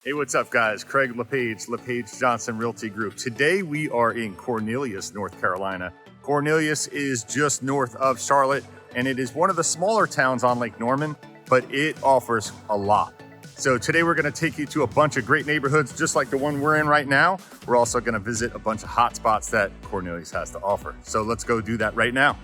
Hey, what's up, guys? Craig LePage, LePage Johnson Realty Group. Today we are in Cornelius, North Carolina. Cornelius is just north of Charlotte, and it is one of the smaller towns on Lake Norman, but it offers a lot. So today we're going to take you to a bunch of great neighborhoods, just like the one we're in right now. We're also going to visit a bunch of hot spots that Cornelius has to offer. So let's go do that right now.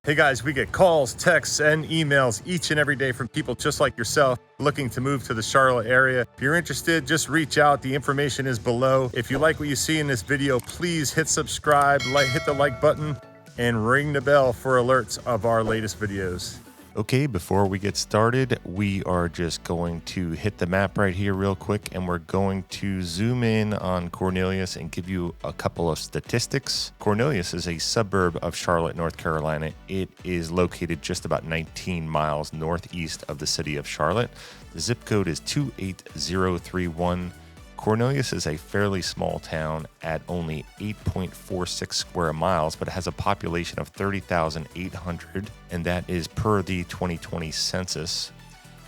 Hey guys, we get calls, texts, and emails each and every day from people just like yourself looking to move to the Charlotte area. If you're interested, just reach out. The information is below. If you like what you see in this video, please hit subscribe, hit the like button, and ring the bell for alerts of our latest videos. Okay, before we get started, we are just going to hit the map right here real quick, and we're going to zoom in on Cornelius and give you a couple of statistics. Cornelius is a suburb of Charlotte, North Carolina. It is located just about 19 miles northeast of the city of Charlotte. The zip code is 28031. Cornelius is a fairly small town at only 8.46 square miles, but it has a population of 30,800, and that is per the 2020 census.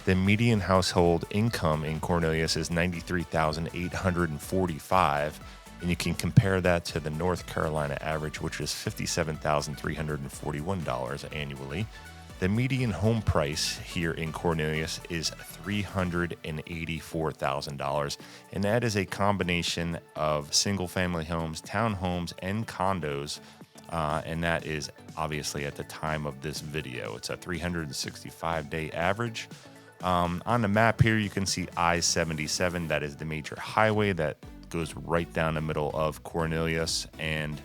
The median household income in Cornelius is $93,845, and you can compare that to the North Carolina average, which is $57,341 annually. The median home price here in Cornelius is $384,000, and that is a combination of single-family homes, townhomes, and condos, and that is obviously at the time of this video. It's a 365-day average. On the map here, you can see I-77. That is the major highway that goes right down the middle of Cornelius and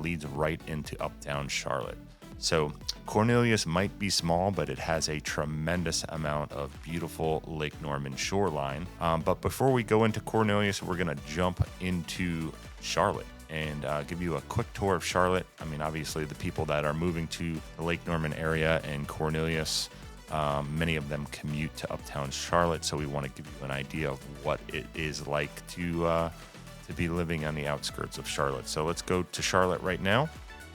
leads right into Uptown Charlotte. So Cornelius might be small, but it has a tremendous amount of beautiful Lake Norman shoreline. But before we go into Cornelius, we're going to jump into Charlotte and give you a quick tour of Charlotte. I mean, obviously, the people that are moving to the Lake Norman area and Cornelius, many of them commute to Uptown Charlotte. So we want to give you an idea of what it is like to be living on the outskirts of Charlotte. So let's go to Charlotte right now.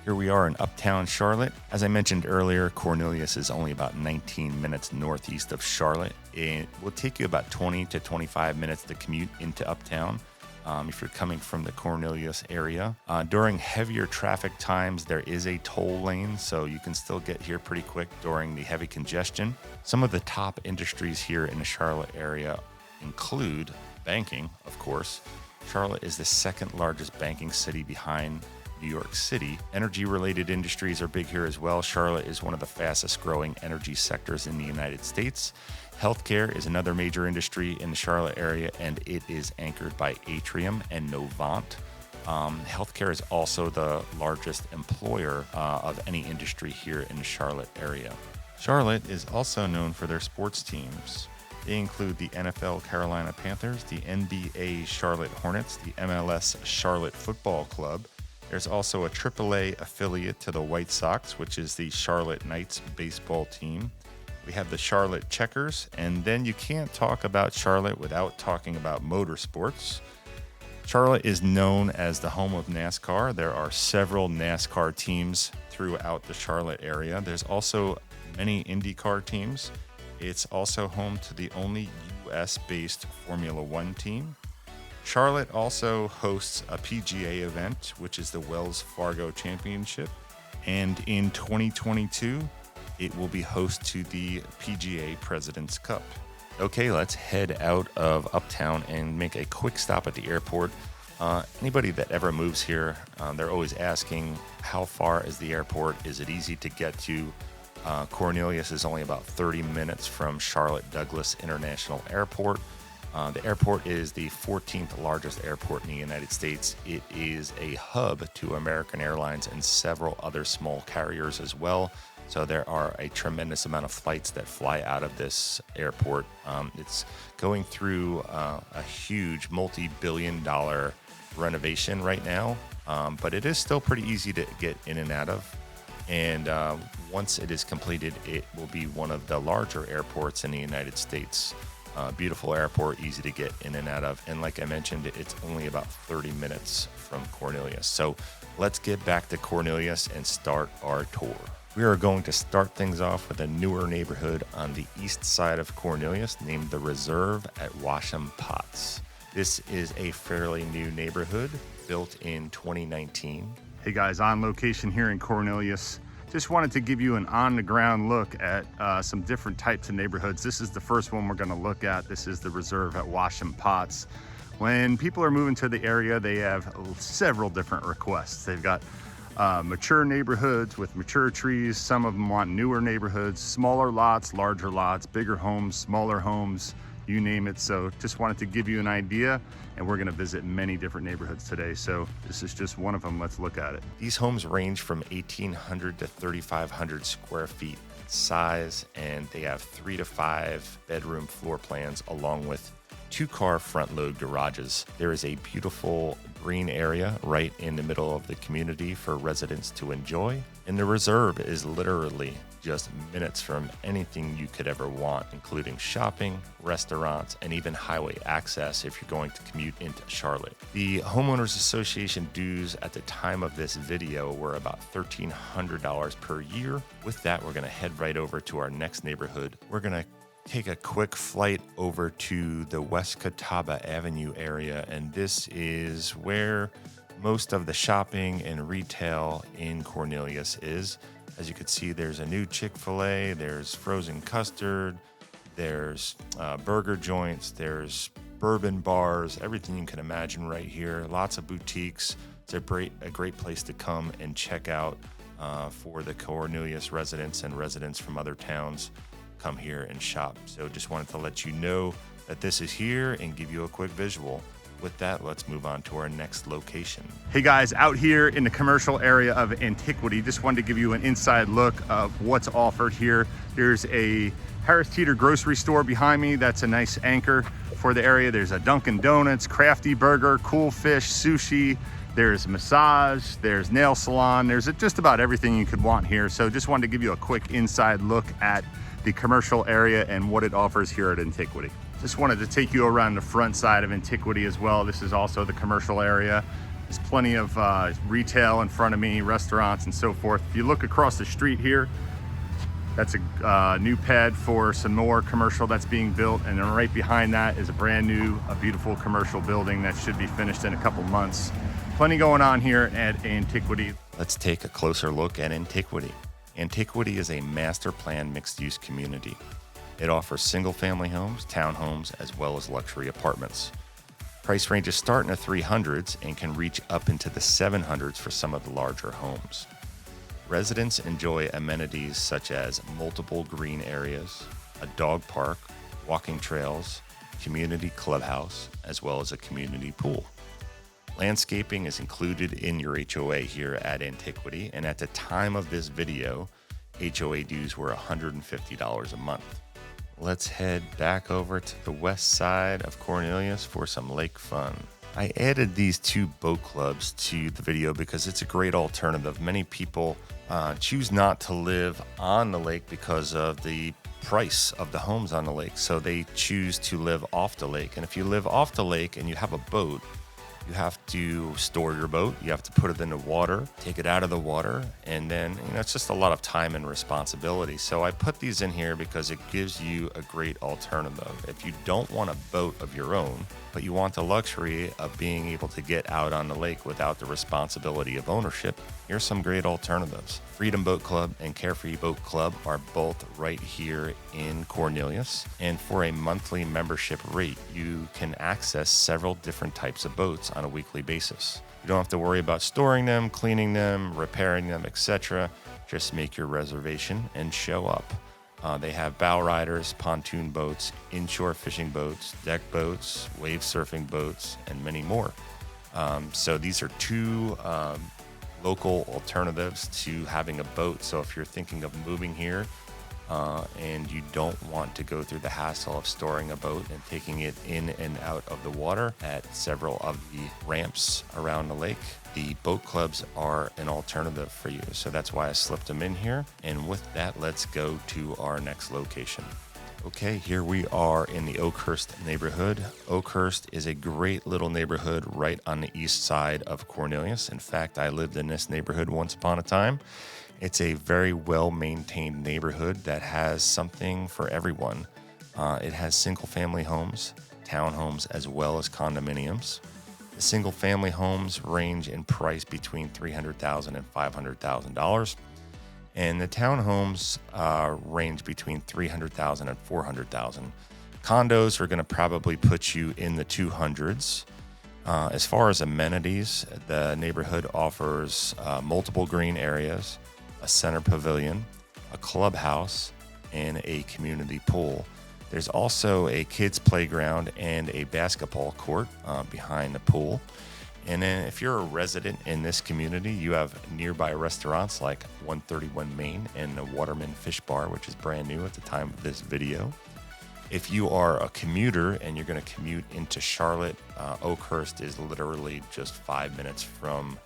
Here we are in Uptown Charlotte. As I mentioned earlier, Cornelius is only about 19 minutes northeast of Charlotte. It will take you about 20 to 25 minutes to commute into Uptown if you're coming from the Cornelius area. During heavier traffic times, there is a toll lane, so you can still get here pretty quick during the heavy congestion. Some of the top industries here in the Charlotte area include banking, of course. Charlotte is the second largest banking city behind New York City. Energy-related industries are big here as well. Charlotte is one of the fastest growing energy sectors in the United States. Healthcare is another major industry in the Charlotte area, and it is anchored by Atrium and Novant. Healthcare is also the largest employer of any industry here in the Charlotte area. Charlotte is also known for their sports teams. They include the NFL Carolina Panthers, the NBA Charlotte Hornets, the MLS Charlotte Football Club. There's also a AAA affiliate to the White Sox, which is the Charlotte Knights baseball team. We have the Charlotte Checkers, and then you can't talk about Charlotte without talking about motorsports. Charlotte is known as the home of NASCAR. There are several NASCAR teams throughout the Charlotte area. There's also many IndyCar teams. It's also home to the only U.S.-based Formula One team. Charlotte also hosts a PGA event, which is the Wells Fargo Championship. And in 2022, it will be host to the PGA President's Cup. Okay, let's head out of Uptown and make a quick stop at the airport. Anybody that ever moves here, they're always asking, how far is the airport? Is it easy to get to? Cornelius is only about 30 minutes from Charlotte Douglas International Airport. The airport is the 14th largest airport in the United States. It is a hub to American Airlines and several other small carriers as well. So there are a tremendous amount of flights that fly out of this airport. It's going through a huge multi-billion-dollar renovation right now, but it is still pretty easy to get in and out of. And once it is completed, it will be one of the larger airports in the United States. Beautiful airport, easy to get in and out of. And like I mentioned, it's only about 30 minutes from Cornelius. So let's get back to Cornelius and start our tour. We are going to start things off with a newer neighborhood on the east side of Cornelius named the Reserve at Washam Potts. This is a fairly new neighborhood built in 2019. Hey guys, on location here in Cornelius. Just wanted to give you an on-the-ground look at some different types of neighborhoods. This is the first one we're going to look at. This is the Reserve at Washam Potts. When people are moving to the area, they have several different requests. They've got mature neighborhoods with mature trees. Some of them want newer neighborhoods, smaller lots, larger lots, bigger homes, smaller homes, you name it. So just wanted to give you an idea, and we're gonna visit many different neighborhoods today. So this is just one of them. Let's look at it. These homes range from 1,800 to 3,500 square feet size, and they have 3 to 5 bedroom floor plans along with 2-car front load garages. There is a beautiful green area right in the middle of the community for residents to enjoy. And the Reserve is literally just minutes from anything you could ever want, including shopping, restaurants, and even highway access if you're going to commute into Charlotte. The Homeowners Association dues at the time of this video were about $1,300 per year. With that, we're gonna head right over to our next neighborhood. We're gonna take a quick flight over to the West Catawba Avenue area, and this is where most of the shopping and retail in Cornelius is. As you can see, there's a new Chick-fil-A, there's frozen custard, there's burger joints, there's bourbon bars, everything you can imagine right here. Lots of boutiques. It's a great place to come and check out for the Cornelius residents and residents from other towns. Come here and shop. So just wanted to let you know that this is here and give you a quick visual. With that, let's move on to our next location. Hey guys, out here in the commercial area of Antiquity, just wanted to give you an inside look of what's offered here. There's a Harris Teeter grocery store behind me. That's a nice anchor for the area. There's a Dunkin' Donuts, Crafty Burger, Cool Fish, sushi. There's massage, there's nail salon. There's just about everything you could want here. So just wanted to give you a quick inside look at the commercial area and what it offers here at Antiquity. Just wanted to take you around the front side of Antiquity as well. This is also the commercial area. There's plenty of retail in front of me, restaurants and so forth. If you look across the street here, that's a new pad for some more commercial that's being built. And then right behind that is a beautiful commercial building that should be finished in a couple months. Plenty going on here at Antiquity. Let's take a closer look at Antiquity. Antiquity is a master plan mixed-use community. It offers single-family homes, townhomes, as well as luxury apartments. Price ranges start in the 300s and can reach up into the 700s for some of the larger homes. Residents enjoy amenities such as multiple green areas, a dog park, walking trails, community clubhouse, as well as a community pool. Landscaping is included in your HOA here at Antiquity, and at the time of this video, HOA dues were $150 a month. Let's head back over to the west side of Cornelius for some lake fun. I added these 2 boat clubs to the video because it's a great alternative. Many people choose not to live on the lake because of the price of the homes on the lake, so they choose to live off the lake. And if you live off the lake and you have a boat, you have to store your boat, you have to put it in the water, take it out of the water, and then, it's just a lot of time and responsibility. So I put these in here because it gives you a great alternative. If you don't want a boat of your own, but you want the luxury of being able to get out on the lake without the responsibility of ownership, here's some great alternatives. Freedom Boat Club and Carefree Boat Club are both right here in Cornelius. And for a monthly membership rate, you can access several different types of boats on a weekly basis. You don't have to worry about storing them, cleaning them, repairing them, etc. Just make your reservation and show up. They have bow riders, pontoon boats, inshore fishing boats, deck boats, wave surfing boats, and many more. So these are 2 local alternatives to having a boat. So if you're thinking of moving here and you don't want to go through the hassle of storing a boat and taking it in and out of the water at several of the ramps around the lake, the boat clubs are an alternative for you. So that's why I slipped them in here. And with that, let's go to our next location. Okay, here we are in the Oakhurst neighborhood. Oakhurst is a great little neighborhood right on the east side of Cornelius. In fact, I lived in this neighborhood once upon a time, It's a very well-maintained neighborhood that has something for everyone. It has single-family homes, townhomes, as well as condominiums. The single-family homes range in price between $300,000 and $500,000, and the townhomes range between $300,000 and $400,000. Condos are going to probably put you in the 200s. As far as amenities, the neighborhood offers multiple green areas, a center pavilion, a clubhouse, and a community pool. There's also a kids' playground and a basketball court behind the pool. And then if you're a resident in this community, you have nearby restaurants like 131 Main and the Waterman Fish Bar, which is brand new at the time of this video. If you are a commuter and you're going to commute into Charlotte, Oakhurst is literally just 5 minutes from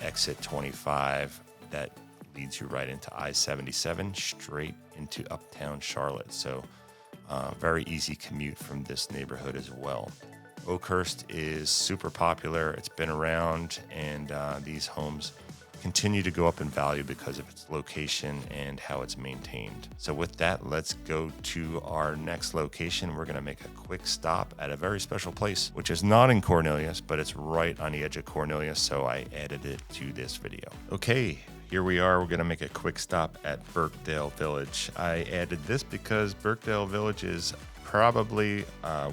exit 25 that leads you right into I-77 straight into Uptown Charlotte. So very easy commute from this neighborhood as well. Oakhurst is super popular. It's been around, and these homes continue to go up in value because of its location and how it's maintained. So with that, let's go to our next location. We're going to make a quick stop at a very special place, which is not in Cornelius, but it's right on the edge of Cornelius, so I added it to this video. Okay, here we are. We're going to make a quick stop at Birkdale Village. I added this because Birkdale Village is probably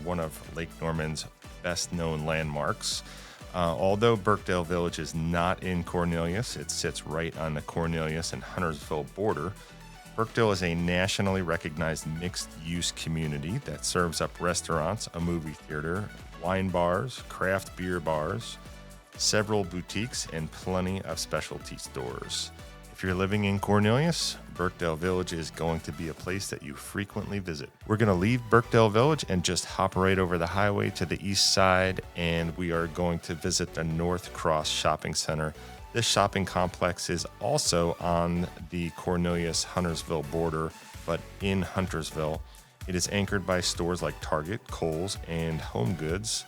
one of Lake Norman's best known landmarks. Although Birkdale Village is not in Cornelius, it sits right on the Cornelius and Huntersville border. Birkdale is a nationally recognized mixed-use community that serves up restaurants, a movie theater, wine bars, craft beer bars, several boutiques, and plenty of specialty stores. If you're living in Cornelius, Birkdale Village is going to be a place that you frequently visit. We're going to leave Birkdale Village and just hop right over the highway to the east side, and we are going to visit the Northcross Shopping Center. This shopping complex is also on the Cornelius-Huntersville border, but in Huntersville. It is anchored by stores like Target, Kohl's, and Home Goods,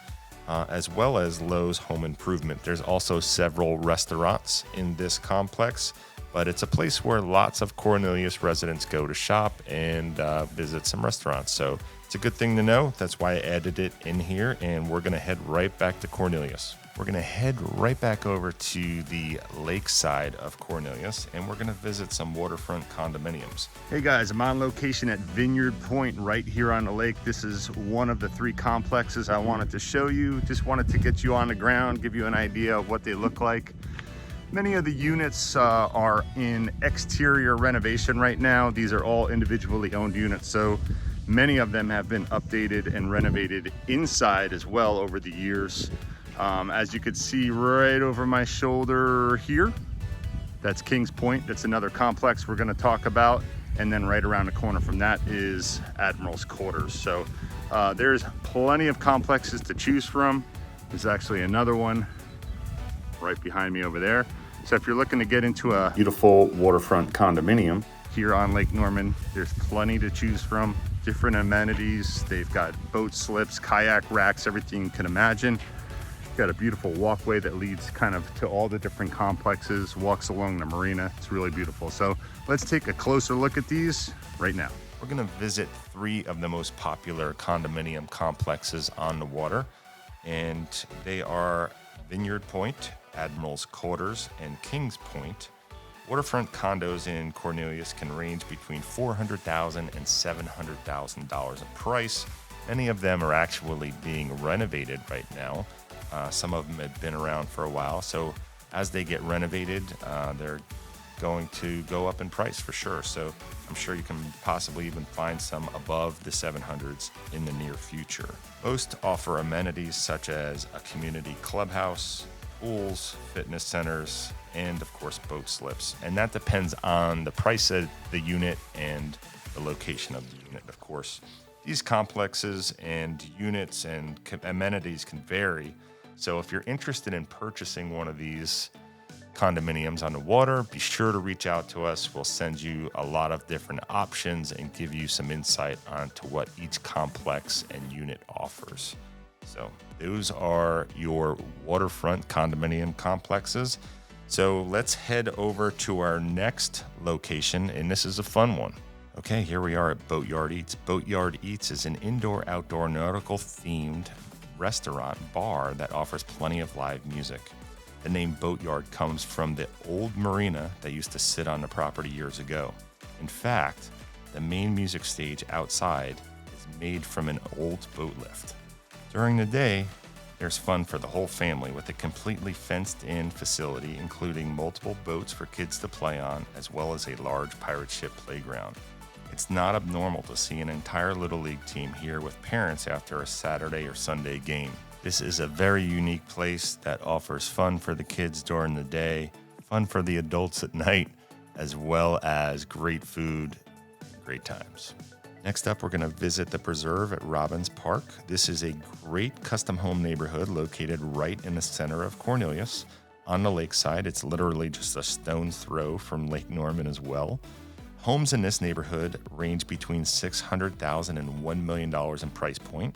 as well as Lowe's Home Improvement. There's also several restaurants in this complex, but it's a place where lots of Cornelius residents go to shop and visit some restaurants. So it's a good thing to know. That's why I added it in here, and we're going to head right back to Cornelius. We're going to head right back over to the lake side of Cornelius, and we're going to visit some waterfront condominiums. Hey guys, I'm on location at Vineyard Point right here on the lake. This is one of the 3 complexes I wanted to show you. Just wanted to get you on the ground, give you an idea of what they look like. Many of the units are in exterior renovation right now. These are all individually owned units, so many of them have been updated and renovated inside as well over the years. As you can see right over my shoulder here, that's Kings Point. That's another complex we're going to talk about. And then right around the corner from that is Admiral's Quarters. So there's plenty of complexes to choose from. There's actually another one right behind me over there. So if you're looking to get into a beautiful waterfront condominium here on Lake Norman, there's plenty to choose from. Different amenities. They've got boat slips, kayak racks, everything you can imagine. Got a beautiful walkway that leads kind of to all the different complexes, walks along the marina. It's really beautiful. So let's take a closer look at these right now. We're going to visit 3 of the most popular condominium complexes on the water, and they are Vineyard Point, Admiral's Quarters, and Kings Point. Waterfront condos in Cornelius can range between $400,000 and $700,000 in price. Many of them are actually being renovated right now. Some of them have been around for a while, so as they get renovated, they're going to go up in price for sure. So I'm sure you can possibly even find some above the 700s in the near future. Most offer amenities such as a community clubhouse, pools, fitness centers, and of course boat slips. And that depends on the price of the unit and the location of the unit, of course. These complexes and units and amenities can vary. So if you're interested in purchasing one of these condominiums on the water, be sure to reach out to us. We'll send you a lot of different options and give you some insight onto what each complex and unit offers. So those are your waterfront condominium complexes. So let's head over to our next location, and this is a fun one. Okay, here we are at Boatyard Eats. Boatyard Eats is an indoor-outdoor nautical-themed restaurant bar that offers plenty of live music. The name Boatyard comes from the old marina that used to sit on the property years ago. In fact, the main music stage outside is made from an old boat lift. During the day, there's fun for the whole family with a completely fenced-in facility, including multiple boats for kids to play on, as well as a large pirate ship playground. It's not abnormal to see an entire Little League team here with parents after a Saturday or Sunday game. This is a very unique place that offers fun for the kids during the day, fun for the adults at night, as well as great food, great times. Next up, we're going to visit the preserve at Robbins Park. This is a great custom home neighborhood located right in the center of Cornelius on the lakeside. It's literally just a stone's throw from Lake Norman as well. Homes in this neighborhood range between $600,000 and $1 million in price point.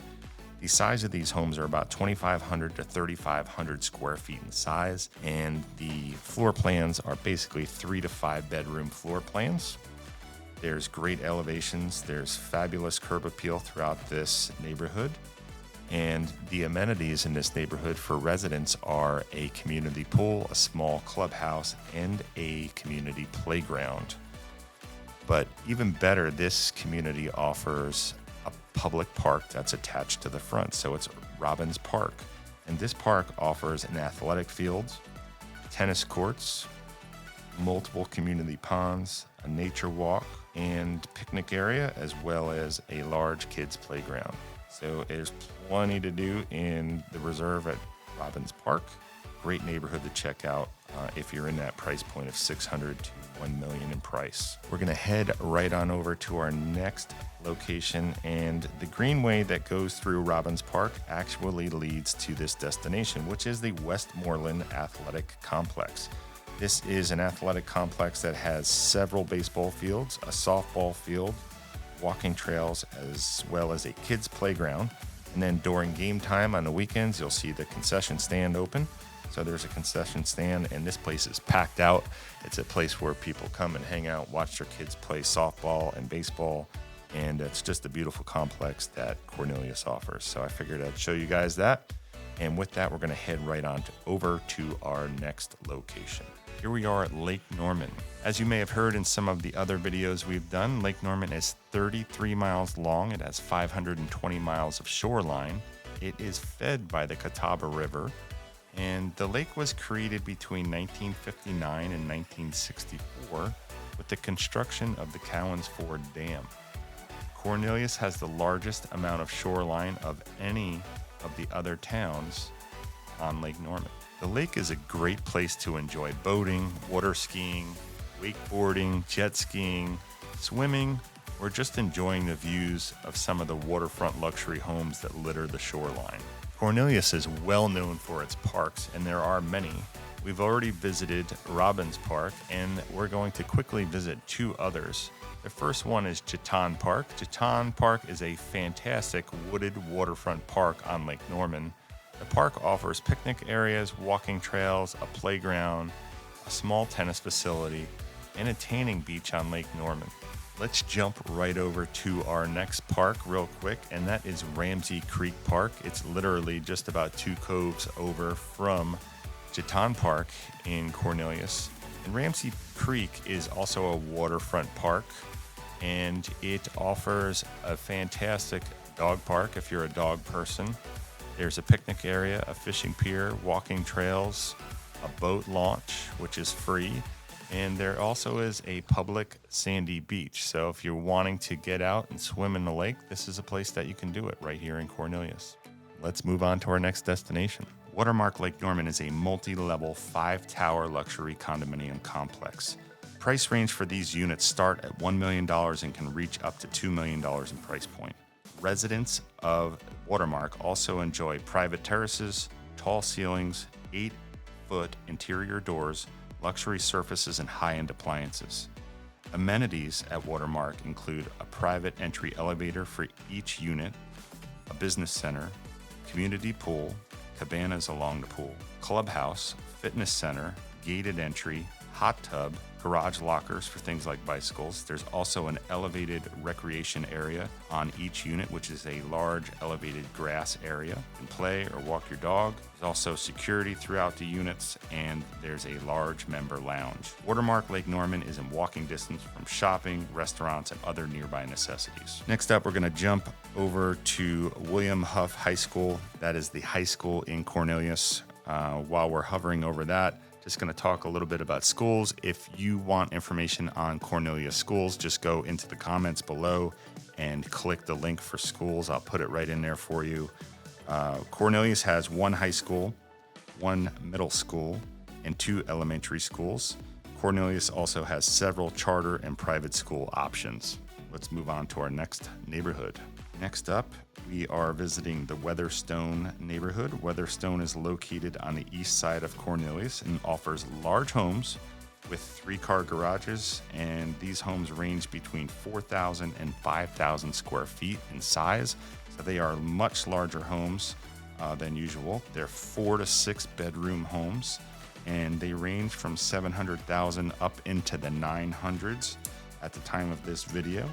The size of these homes are about 2,500 to 3,500 square feet in size, and the floor plans are basically 3 to 5 bedroom floor plans. There's great elevations, there's fabulous curb appeal throughout this neighborhood, and the amenities in this neighborhood for residents are a community pool, a small clubhouse, and a community playground. But even better, this community offers a public park that's attached to the front, so it's Robbins Park. And this park offers an athletic field, tennis courts, multiple community ponds, a nature walk, and picnic area, as well as a large kids playground. So there's plenty to do in the reserve at Robbins Park. Great neighborhood to check out if you're in that price point of $600,000 to $1 million in price. We're going to head right on over to our next location, and the greenway that goes through Robbins Park actually leads to this destination, which is the Westmoreland Athletic Complex. This is an athletic complex that has several baseball fields, a softball field, walking trails, as well as a kids playground. And then during game time on the weekends, you'll see the concession stand open. So there's a concession stand, and this place is packed out. It's a place where people come and hang out, watch their kids play softball and baseball, and it's just a beautiful complex that Cornelius offers. So I figured I'd show you guys that. And with that, we're going to head right on over to our next location. Here we are at Lake Norman. As you may have heard in some of the other videos we've done, Lake Norman is 33 miles long. It has 520 miles of shoreline. It is fed by the Catawba River, and the lake was created between 1959 and 1964 with the construction of the Cowens Ford Dam. Cornelius has the largest amount of shoreline of any of the other towns on Lake Norman. The lake is a great place to enjoy boating, water skiing, wakeboarding, jet skiing, swimming, or just enjoying the views of some of the waterfront luxury homes that litter the shoreline. Cornelius is well known for its parks, and there are many. We've already visited Robbins Park, and we're going to quickly visit two others. The first one is Jetton Park. Jetton Park is a fantastic wooded waterfront park on Lake Norman. The park offers picnic areas, walking trails, a playground, a small tennis facility, and a tanning beach on Lake Norman. Let's jump right over to our next park real quick, and that is Ramsey Creek Park. It's literally just about 2 coves over from Jetton Park in Cornelius. And Ramsey Creek is also a waterfront park, and it offers a fantastic dog park if you're a dog person. There's a picnic area, a fishing pier, walking trails, a boat launch, which is free, and there also is a public sandy beach. So if you're wanting to get out and swim in the lake, this is a place that you can do it right here in Cornelius. Let's move on to our next destination. Watermark Lake Norman is a multi-level 5-tower luxury condominium complex. Price range for these units start at $1 million and can reach up to $2 million in price point. Residents of Watermark also enjoy private terraces, tall ceilings, 8-foot interior doors, luxury surfaces, and high-end appliances. Amenities at Watermark include a private entry elevator for each unit, a business center, community pool, cabanas along the pool, clubhouse, fitness center, gated entry, hot tub, garage lockers for things like bicycles. There's also an elevated recreation area on each unit, which is a large elevated grass area. You can play or walk your dog. There's also security throughout the units, and there's a large member lounge. Watermark Lake Norman is in walking distance from shopping, restaurants, and other nearby necessities. Next up, we're going to jump over to William Huff High School. That is the high school in Cornelius. While we're hovering over that, just going to talk a little bit about schools. If you want information on Cornelius Schools, just go into the comments below and click the link for schools. I'll put it right in there for you. Cornelius has one high school, one middle school, and 2 elementary schools. Cornelius also has several charter and private school options. Let's move on to our next neighborhood. Next up, we are visiting the Weatherstone neighborhood. Weatherstone is located on the east side of Cornelius and offers large homes with 3-car garages, and these homes range between 4,000 and 5,000 square feet in size. So they are much larger homes than usual. They're 4 to 6 bedroom homes, and they range from 700,000 up into the 900s at the time of this video.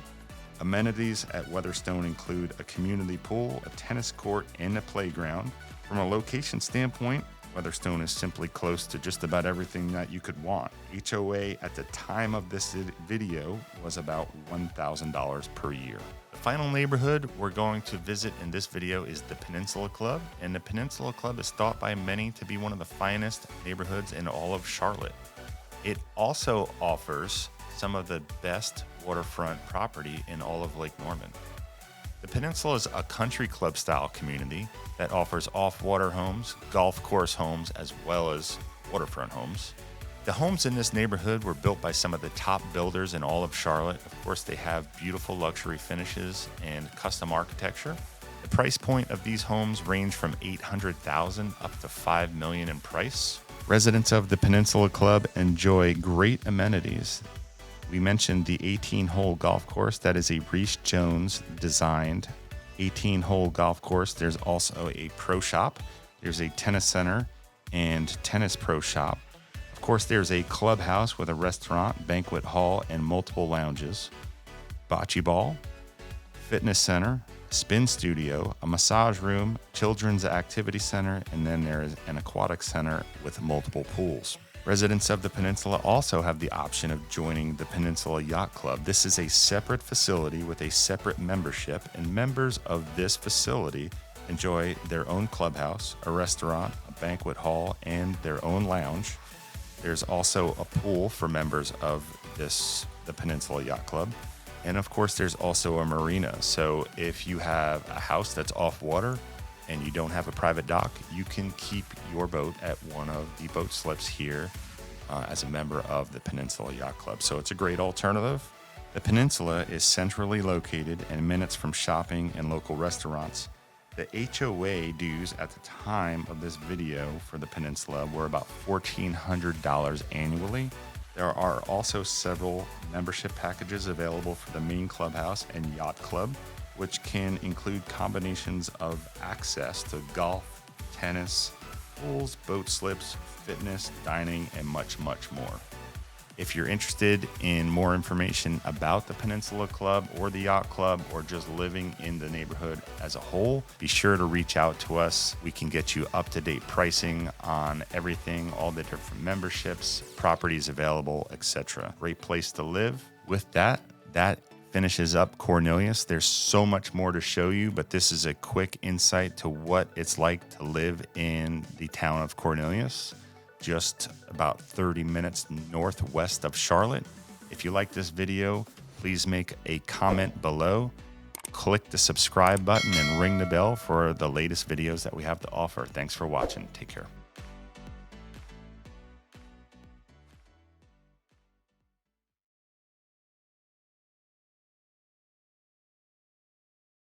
Amenities at Weatherstone include a community pool, a tennis court, and a playground. From a location standpoint, Weatherstone is simply close to just about everything that you could want. HOA at the time of this video was about $1,000 per year. The final neighborhood we're going to visit in this video is the Peninsula Club, and the Peninsula Club is thought by many to be one of the finest neighborhoods in all of Charlotte. It also offers some of the best waterfront property in all of Lake Norman. The Peninsula is a country club style community that offers off-water homes, golf course homes, as well as waterfront homes. The homes in this neighborhood were built by some of the top builders in all of Charlotte. Of course, they have beautiful luxury finishes and custom architecture. The price point of these homes range from $800,000 up to $5 million in price. Residents of the Peninsula Club enjoy great amenities. We mentioned the 18-hole golf course. That is a Reese Jones designed 18-hole golf course. There's also a pro shop. There's a tennis center and tennis pro shop. Of course, there's a clubhouse with a restaurant, banquet hall, and multiple lounges. Bocce ball, fitness center, spin studio, a massage room, children's activity center, and then there is an aquatic center with multiple pools. Residents of the Peninsula also have the option of joining the Peninsula Yacht Club. This is a separate facility with a separate membership, and members of this facility enjoy their own clubhouse, a restaurant, a banquet hall, and their own lounge. There's also a pool for members of the Peninsula Yacht Club. And of course, there's also a marina. So if you have a house that's off water and you don't have a private dock, you can keep your boat at one of the boat slips here as a member of the Peninsula Yacht Club. So it's a great alternative. The Peninsula is centrally located and minutes from shopping and local restaurants. The HOA dues at the time of this video for the Peninsula were about $1,400 annually. There are also several membership packages available for the main clubhouse and yacht club, which can include combinations of access to golf, tennis, pools, boat slips, fitness, dining, and much, much more. If you're interested in more information about the Peninsula Club or the Yacht Club, or just living in the neighborhood as a whole, be sure to reach out to us. We can get you up-to-date pricing on everything, all the different memberships, properties available, etc. Great place to live. With that finishes up Cornelius. There's so much more to show you, but this is a quick insight to what it's like to live in the town of Cornelius, just about 30 minutes northwest of Charlotte. If you like this video, please make a comment below, click the subscribe button, and ring the bell for the latest videos that we have to offer. Thanks for watching. Take care.